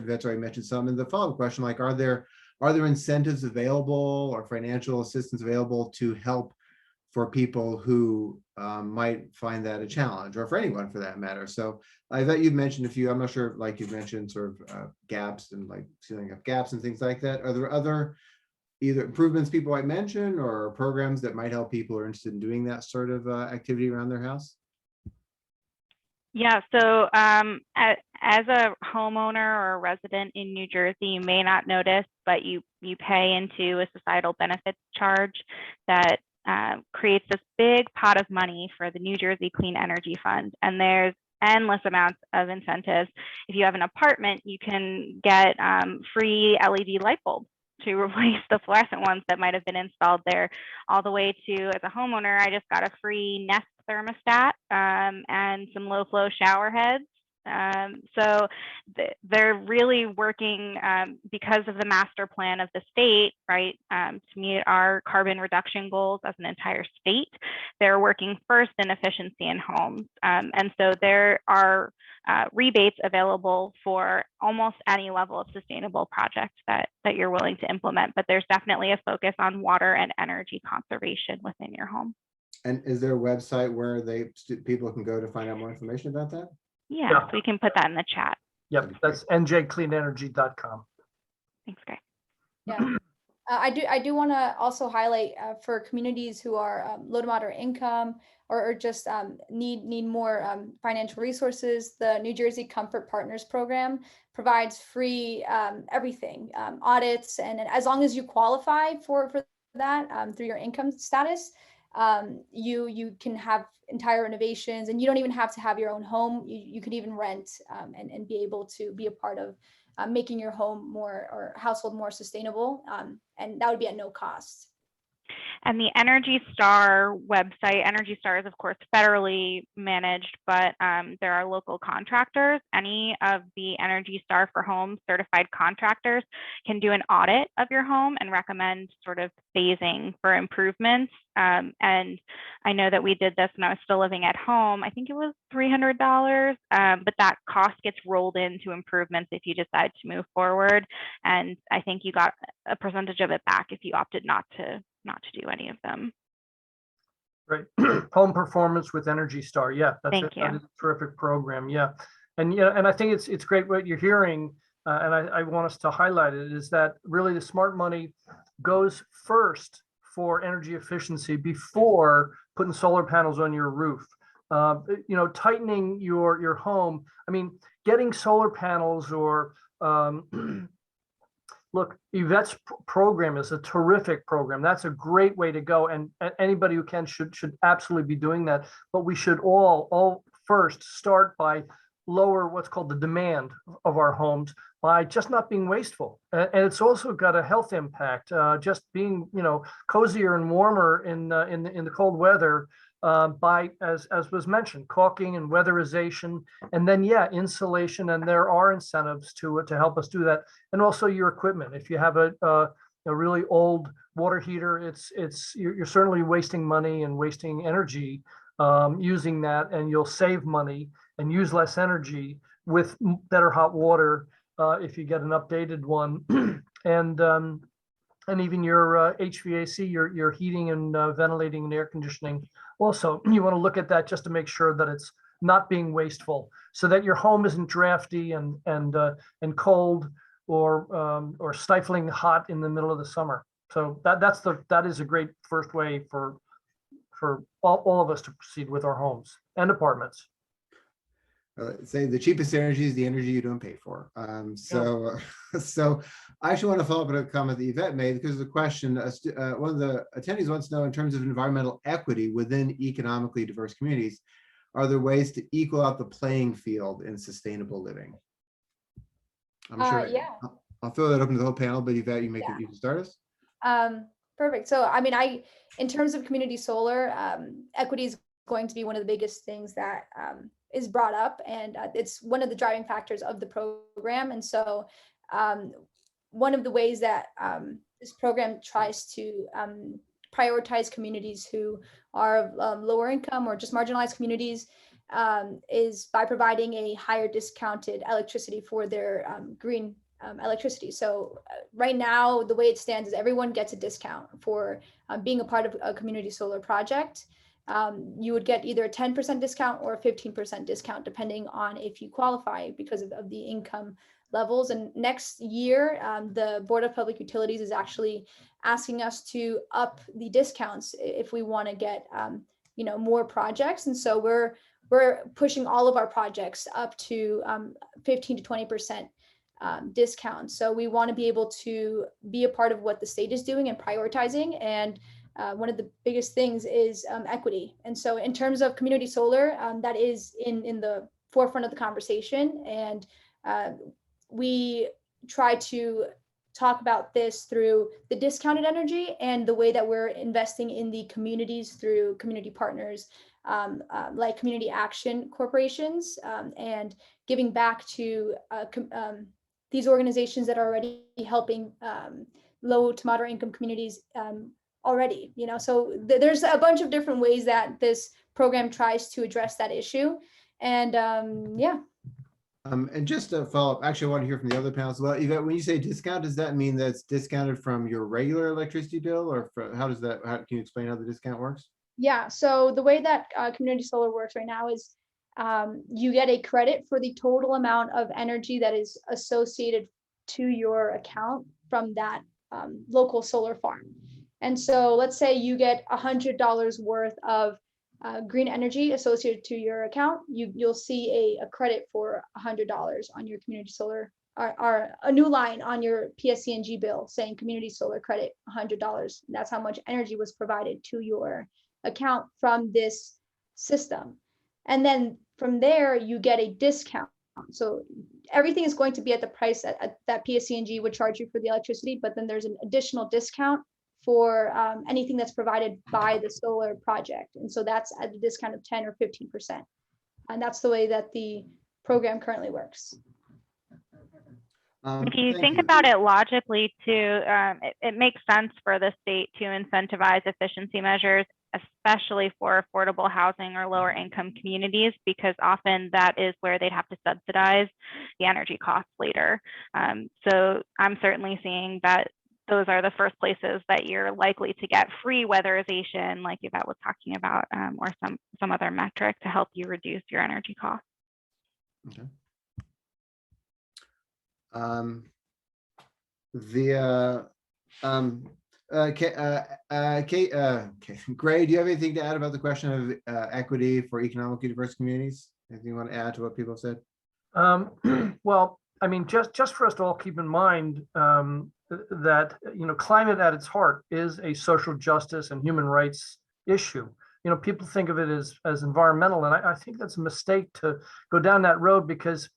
Speaker 1: That's already mentioned some. And the follow-up question, like, are there incentives available or financial assistance available to help for people who might find that a challenge, or for anyone for that matter? So I bet you've mentioned a few. I'm not sure, like you've mentioned sort of gaps and like sealing up gaps and things like that. Are there other either improvements people might mention or programs that might help people who are interested in doing that sort of activity around their house?
Speaker 4: Yeah, so as a homeowner or a resident in New Jersey, you may not notice, but you pay into a societal benefits charge that creates this big pot of money for the New Jersey Clean Energy Fund. And there's endless amounts of incentives. If you have an apartment, you can get free LED light bulbs to replace the fluorescent ones that might have been installed there, all the way to, as a homeowner, I just got a free Nest thermostat and some low flow shower heads. So they're really working because of the master plan of the state, right, to meet our carbon reduction goals as an entire state. They're working first in efficiency in homes. And so there are rebates available for almost any level of sustainable project that you're willing to implement. But there's definitely a focus on water and energy conservation within your home.
Speaker 1: And is there a website where people can go to find out more information about that?
Speaker 4: Yeah, so we can put that in the chat.
Speaker 3: Yep, that's njcleanenergy.com.
Speaker 4: Thanks, Greg.
Speaker 5: Yeah. I do want to also highlight for communities who are low to moderate income or just need more financial resources, the New Jersey Comfort Partners program provides free everything, audits, and as long as you qualify for that through your income status, you can have entire renovations, and you don't even have to have your own home. You could even rent and be able to be a part of making your home more or household more sustainable, and that would be at no cost.
Speaker 4: And the Energy Star website, Energy Star is of course federally managed, but there are local contractors. Any of the Energy Star for Homes certified contractors can do an audit of your home and recommend sort of phasing for improvements. And I know that we did this when I was still living at home. I think it was $300, but that cost gets rolled into improvements if you decide to move forward. And I think you got a percentage of it back if you opted not to do any of them.
Speaker 3: Right. Home performance with Energy Star. Yeah, that is a terrific program. Yeah. And I think it's great what you're hearing. And I want us to highlight it, is that really the smart money goes first for energy efficiency before putting solar panels on your roof. Tightening your home. I mean, getting solar panels or look, Yvette's program is a terrific program. That's a great way to go, and anybody who can should absolutely be doing that. But we should all first start by lower what's called the demand of our homes by just not being wasteful. And it's also got a health impact. Just being cozier and warmer in the cold weather by, as was mentioned, caulking and weatherization, and then, yeah, insulation. And there are incentives to help us do that. And also your equipment. If you have a really old water heater, you're certainly wasting money and wasting energy using that, and you'll save money and use less energy with better hot water if you get an updated one. And even your HVAC, your heating and ventilating and air conditioning. Also, you want to look at that just to make sure that it's not being wasteful, so that your home isn't drafty and cold or stifling hot in the middle of the summer. So that is a great first way for all of us to proceed with our homes and apartments.
Speaker 1: Say the cheapest energy is the energy you don't pay for. So I actually want to follow up on a comment that Yvette made, because the question, one of the attendees wants to know, in terms of environmental equity within economically diverse communities, are there ways to equal out the playing field in sustainable living? I'm sure.
Speaker 5: Yeah.
Speaker 1: I'll throw that open to the whole panel, but Yvette, you can start us.
Speaker 5: Perfect. So, I mean, in terms of community solar, equity is going to be one of the biggest things that is brought up, and it's one of the driving factors of the program. And so one of the ways that this program tries to prioritize communities who are lower income or just marginalized communities is by providing a higher discounted electricity for their green electricity. So right now, the way it stands is everyone gets a discount for being a part of a community solar project. You would get either a 10% discount or a 15% discount, depending on if you qualify because of the income levels. And next year, the Board of Public Utilities is actually asking us to up the discounts if we want to get more projects. And so we're pushing all of our projects up to 15 to 20% discounts. So we want to be able to be a part of what the state is doing and prioritizing. And one of the biggest things is equity. And so in terms of community solar, that is in the forefront of the conversation. And we try to talk about this through the discounted energy and the way that we're investing in the communities through community partners like community action corporations, and giving back to these organizations that are already helping low to moderate income communities already. So there's a bunch of different ways that this program tries to address that issue. And yeah.
Speaker 1: And just to follow up, actually, I want to hear from the other panelists. Well, Yvette, when you say discount, does that mean that's discounted from your regular electricity bill, or how does that? Can you explain how the discount works?
Speaker 5: Yeah. So the way that community solar works right now is you get a credit for the total amount of energy that is associated to your account from that local solar farm. And so let's say you get $100 worth of green energy associated to your account, you'll see a credit for $100 on your community solar, or a new line on your PSC&G bill saying community solar credit $100. That's how much energy was provided to your account from this system. And then from there, you get a discount. So everything is going to be at the price that PSC&G would charge you for the electricity, but then there's an additional discount for anything that's provided by the solar project. And so that's at a discount of 10 or 15%. And that's the way that the program currently works.
Speaker 4: If you think about it logically too, it makes sense for the state to incentivize efficiency measures, especially for affordable housing or lower income communities, because often that is where they'd have to subsidize the energy costs later. So I'm certainly seeing that those are the first places that you're likely to get free weatherization, like Yvette was talking about, or some other metric to help you reduce your energy costs.
Speaker 1: Okay. Gray, do you have anything to add about the question of equity for economically diverse communities? Anything you want to add to what people have said?
Speaker 3: Well, I mean, just for us to all keep in mind that climate at its heart is a social justice and human rights issue. People think of it as environmental, and I think that's a mistake to go down that road, because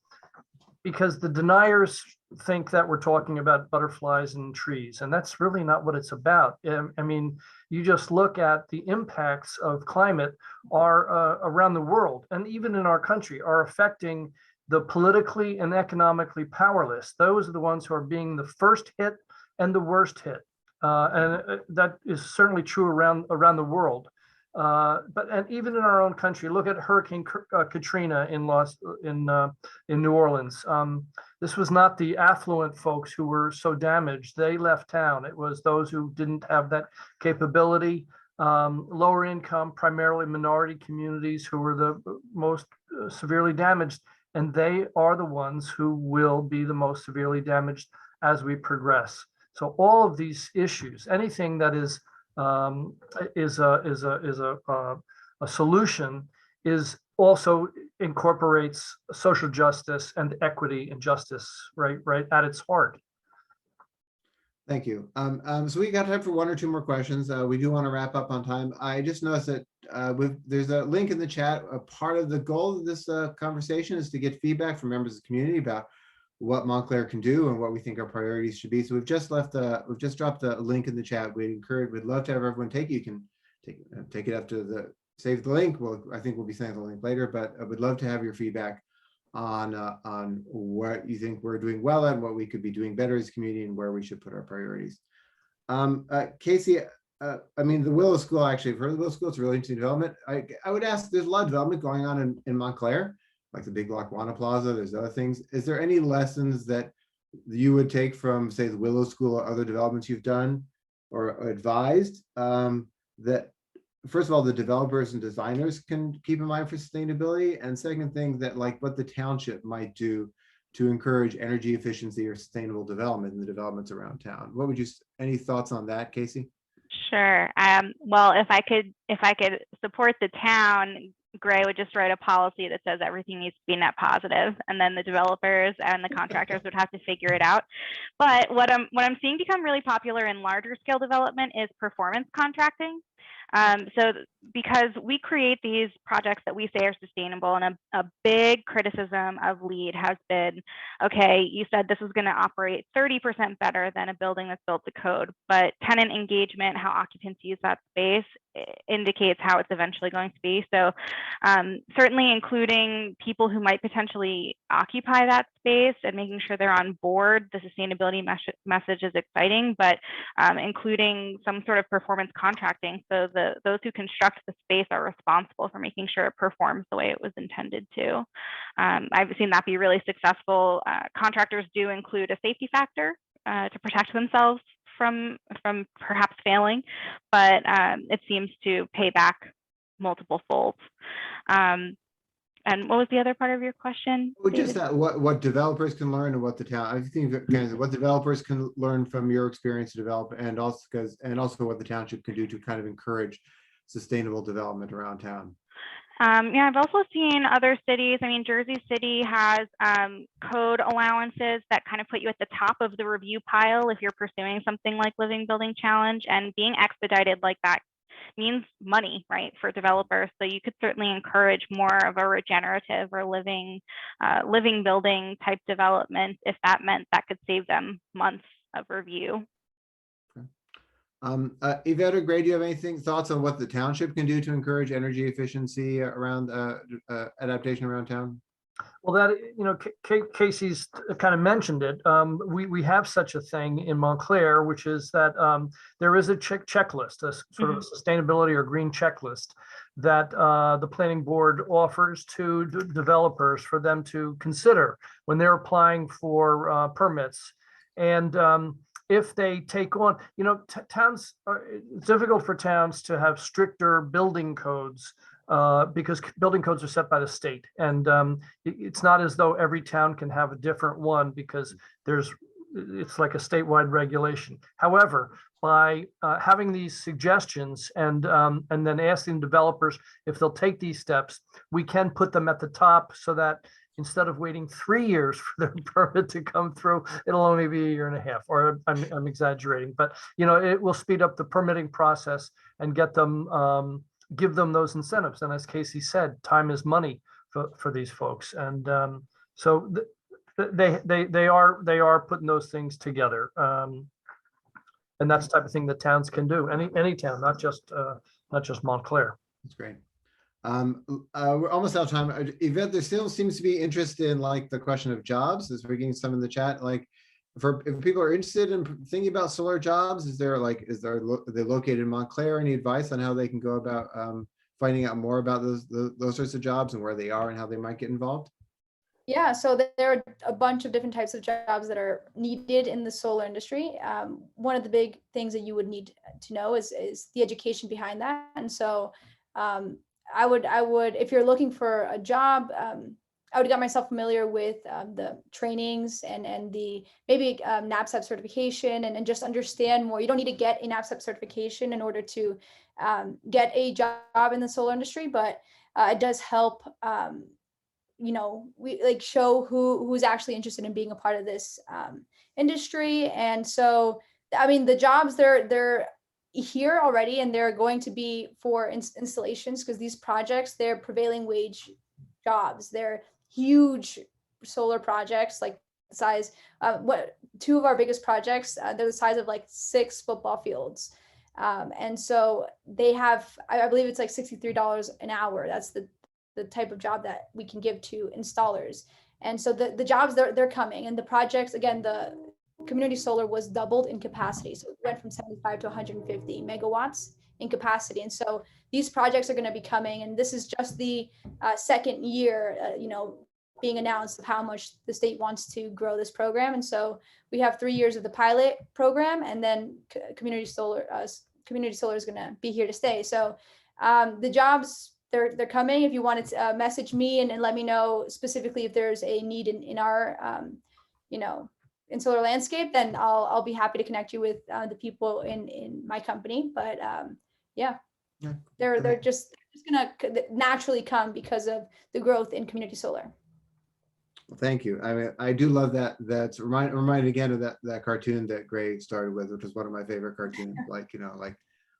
Speaker 3: the deniers think that we're talking about butterflies and trees, and that's really not what it's about. I mean, you just look at the impacts of climate are around the world, and even in our country, are affecting the politically and economically powerless. Those are the ones who are being the first hit and the worst hit. And that is certainly true around the world. And even in our own country, look at Hurricane Katrina in New Orleans. This was not the affluent folks who were so damaged. They left town. It was those who didn't have that capability, lower income, primarily minority communities who were the most severely damaged. And they are the ones who will be the most severely damaged as we progress. So all of these issues, anything that is a solution, is also incorporates social justice and equity and justice right at its heart.
Speaker 1: Thank you. So we got time for one or two more questions. We do want to wrap up on time. I just noticed that there's a link in the chat. A part of the goal of this conversation is to get feedback from members of the community about what Montclair can do and what we think our priorities should be. So we've just dropped a link in the chat. We'd love to have everyone take it. You can take it up to save the link. I think we'll be sending the link later, but I would love to have your feedback on what you think we're doing well and what we could be doing better as a community and where we should put our priorities. Casey, I mean, the Willow School, actually, I've heard of the Willow School. It's a really interesting development. I would ask, there's a lot of development going on in Montclair, like the big Lackawanna Plaza. There's other things. Is there any lessons that you would take from, say, the Willow School or other developments you've done or advised that, first of all, the developers and designers can keep in mind for sustainability? And second thing, that like what the township might do to encourage energy efficiency or sustainable development in the developments around town? What would you, any thoughts on that, Casey?
Speaker 4: Sure. Well, if I could support the town, Gray would just write a policy that says everything needs to be net positive, and then the developers and the contractors would have to figure it out. But what I'm seeing become really popular in larger scale development is performance contracting. So because we create these projects that we say are sustainable, and a big criticism of LEED has been, okay, you said this is going to operate 30% better than a building that's built to code, but tenant engagement, how occupants use that space, indicates how it's eventually going to be. So certainly including people who might potentially occupy that space and making sure they're on board the sustainability message is exciting, but including some sort of performance contracting, so those who construct the space are responsible for making sure it performs the way it was intended to. I've seen that be really successful. Contractors do include a safety factor to protect themselves from perhaps failing, but it seems to pay back multiple folds. And what was the other part of your question?
Speaker 1: Well, just that what developers can learn and what the town, I think what developers can learn from your experience to develop, and also what the township can do to kind of encourage sustainable development around town.
Speaker 4: Yeah, I've also seen other cities. I mean, Jersey City has code allowances that kind of put you at the top of the review pile if you're pursuing something like Living Building Challenge, and being expedited like that means money, right, for developers. So you could certainly encourage more of a regenerative or living building type development if that meant that could save them months of review.
Speaker 1: Yvette or Gray, do you have thoughts on what the township can do to encourage energy efficiency around adaptation around town?
Speaker 3: Well, that, you know, Casey's kind of mentioned it. We have such a thing in Montclair, which is that there is a checklist, a sort of a sustainability or green checklist that the planning board offers to developers for them to consider when they're applying for permits. And if they take on, you know, towns, it's difficult for towns to have stricter building codes because building codes are set by the state. And it's not as though every town can have a different one because it's like a statewide regulation. However, by having these suggestions and then asking developers if they'll take these steps, we can put them at the top so that instead of waiting 3 years for their permit to come through, it'll only be 1.5 years, or I'm exaggerating, but you know, it will speed up the permitting process and get them, give them those incentives. And as Casey said, time is money for these folks. And they are putting those things together. And that's the type of thing that towns can do, any town, not just Montclair.
Speaker 1: That's great. We're almost out of time. Yvette, there still seems to be interest in like the question of jobs, as we're getting some in the chat. Like, if people are interested in thinking about solar jobs, are they located in Montclair? Any advice on how they can go about finding out more about those sorts of jobs and where they are and how they might get involved?
Speaker 5: Yeah, so there are a bunch of different types of jobs that are needed in the solar industry. One of the big things that you would need to know is the education behind that. And so I would, if you're looking for a job, I would get myself familiar with the trainings and the maybe NABCEP certification and just understand more. You don't need to get a NABCEP certification in order to get a job in the solar industry, but it does help we like show who's actually interested in being a part of this industry. And so, I mean, the jobs they're here already, and they're going to be for installations, because these projects, they're prevailing wage jobs. They're huge solar projects, like the size, two of our biggest projects, they're the size of like 6 football fields. And so they have, I believe it's like $63 an hour. That's the type of job that we can give to installers. And so the jobs, they're coming, and the projects, again, the community solar was doubled in capacity. So it went from 75 to 150 megawatts in capacity. And so these projects are going to be coming, and this is just the second year, being announced of how much the state wants to grow this program. And so we have 3 years of the pilot program, and then community solar is going to be here to stay. So the jobs, they're coming. If you wanted to message me and let me know specifically if there's a need in our, in solar landscape, then I'll be happy to connect you with the people in my company. But they're just gonna naturally come because of the growth in community solar.
Speaker 1: Well, thank you. I mean, I do love that. That's reminded again of that cartoon that Gray started with, which was one of my favorite cartoons. Like,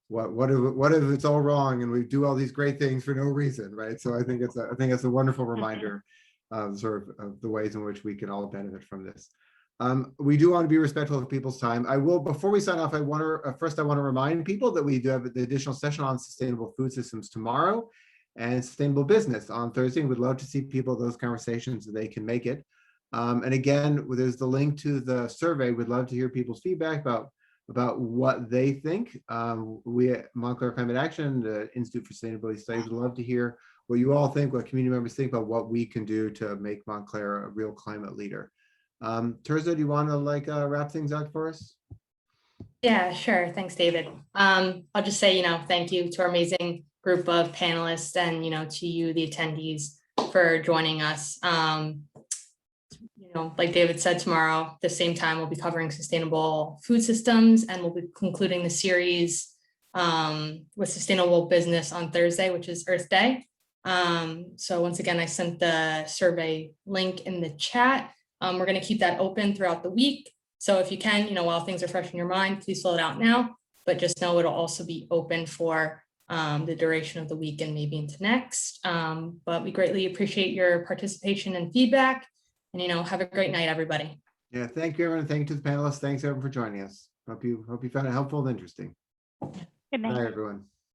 Speaker 1: what if it's all wrong and we do all these great things for no reason, right? So I think it's a wonderful reminder of the ways in which we can all benefit from this. We do want to be respectful of people's time. Before we sign off, I want to remind people that we do have the additional session on sustainable food systems tomorrow and sustainable business on Thursday. We'd love to see people, those conversations, so they can make it. And again, there's the link to the survey. We'd love to hear people's feedback about what they think. We at Montclair Climate Action, the Institute for Sustainability Studies, would love to hear what you all think, what community members think about what we can do to make Montclair a real climate leader. Terza, do you want to wrap things up for us?
Speaker 2: Yeah, sure. Thanks, David. I'll just say, thank you to our amazing group of panelists and, to you, the attendees, for joining us. Like David said, tomorrow, the same time, we'll be covering sustainable food systems, and we'll be concluding the series with sustainable business on Thursday, which is Earth Day. So once again, I sent the survey link in the chat. We're going to keep that open throughout the week. So if you can, while things are fresh in your mind, please fill it out now, but just know it'll also be open for the duration of the week and maybe into next. But we greatly appreciate your participation and feedback, and, have a great night, everybody.
Speaker 1: Yeah, thank you, everyone. Thank you to the panelists. Thanks, everyone, for joining us. Hope you found it helpful and interesting.
Speaker 4: Good night.
Speaker 1: Bye, everyone.